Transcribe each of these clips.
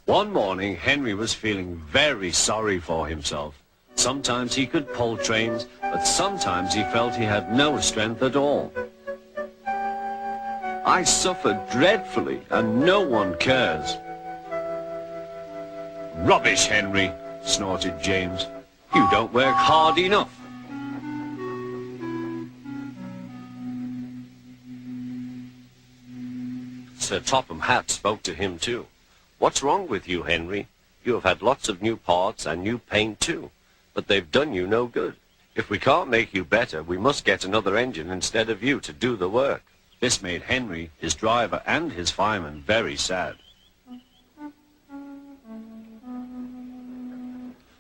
One morning, Henry was feeling very sorry for himself. Sometimes he could pull trains, but sometimes he felt he had no strength at all. I suffered dreadfully, and no one cares. Rubbish, Henry, snorted James. You don't work hard enough. Sir Topham Hatt spoke to him too. What's wrong with you, Henry? You have had lots of new parts and new paint too, but they've done you no good. If we can't make you better, we must get another engine instead of you to do the work. This made Henry, his driver, and his fireman very sad.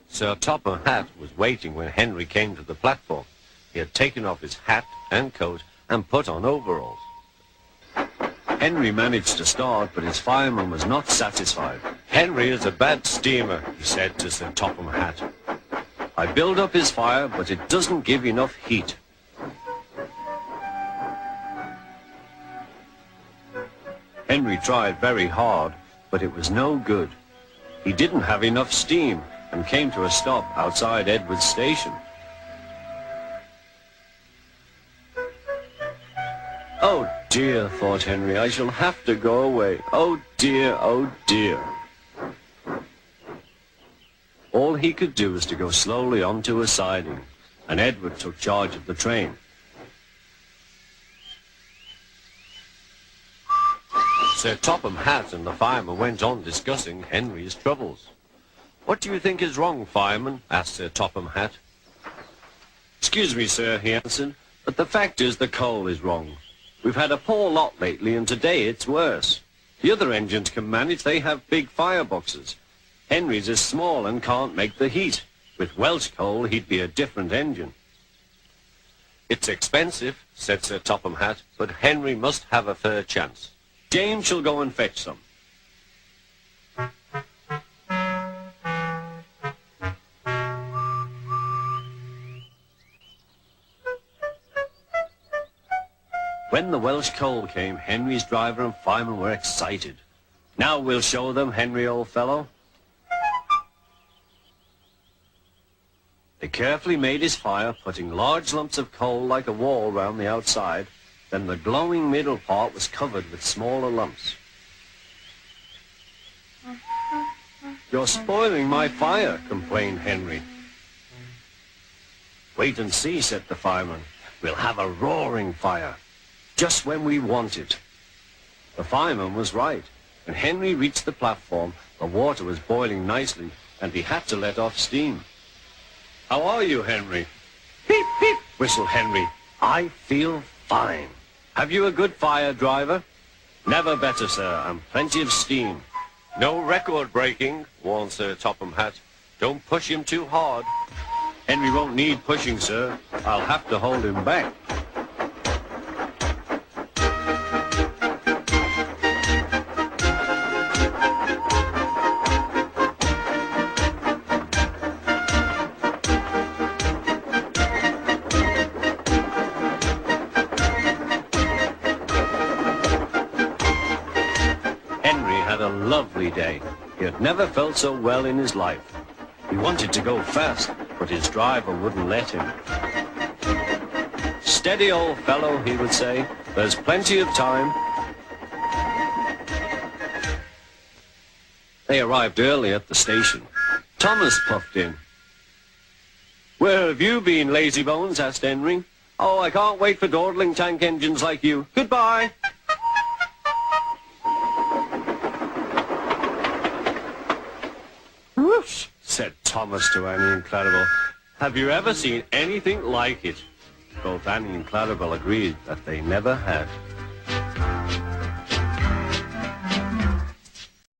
Sir Topham Hatt was waiting when Henry came to the platform. He had taken off his hat and coat and put on overalls. Henry managed to start, but his fireman was not satisfied. Henry is a bad steamer, he said to Sir Topham Hatt. I build up his fire, but it doesn't give enough heat. Henry tried very hard, but it was no good. He didn't have enough steam and came to a stop outside Edward's station. Oh dear, thought Henry, I shall have to go away. Oh dear, oh dear. All he could do was to go slowly onto a siding, and Edward took charge of the train. Sir Topham Hatt and the fireman went on discussing Henry's troubles. What do you think is wrong, fireman? Asked Sir Topham Hatt. Excuse me, sir, he answered, but the fact is the coal is wrong. We've had a poor lot lately, and today it's worse. The other engines can manage, they have big fireboxes. Henry's is small and can't make the heat. With Welsh coal, he'd be a different engine. It's expensive, said Sir Topham Hatt, but Henry must have a fair chance. James shall go and fetch some. When the Welsh coal came, Henry's driver and fireman were excited. Now we'll show them, Henry, old fellow. They carefully made his fire, putting large lumps of coal like a wall round the outside. Then the glowing middle part was covered with smaller lumps. You're spoiling my fire, complained Henry. Wait and see, said the fireman. We'll have a roaring fire, just when we want it. The fireman was right. When Henry reached the platform, the water was boiling nicely, and he had to let off steam. How are you, Henry? Peep, peep, whistled Henry. I feel fine. Have you a good fire, driver? Never better, sir, and plenty of steam. No record breaking, warned Sir Topham Hatt. Don't push him too hard. Henry won't need pushing, sir. I'll have to hold him back. Lovely day. He had never felt so well in his life. He wanted to go fast, but his driver wouldn't let him. Steady, old fellow, he would say. There's plenty of time. They arrived early at the station. Thomas puffed in. Where have you been, lazybones? Asked Henry. Oh, I can't wait for dawdling tank engines like you. Goodbye. Whoosh, said Thomas to Annie and Clarabel. Have you ever seen anything like it? Both Annie and Clarabel agreed that they never had.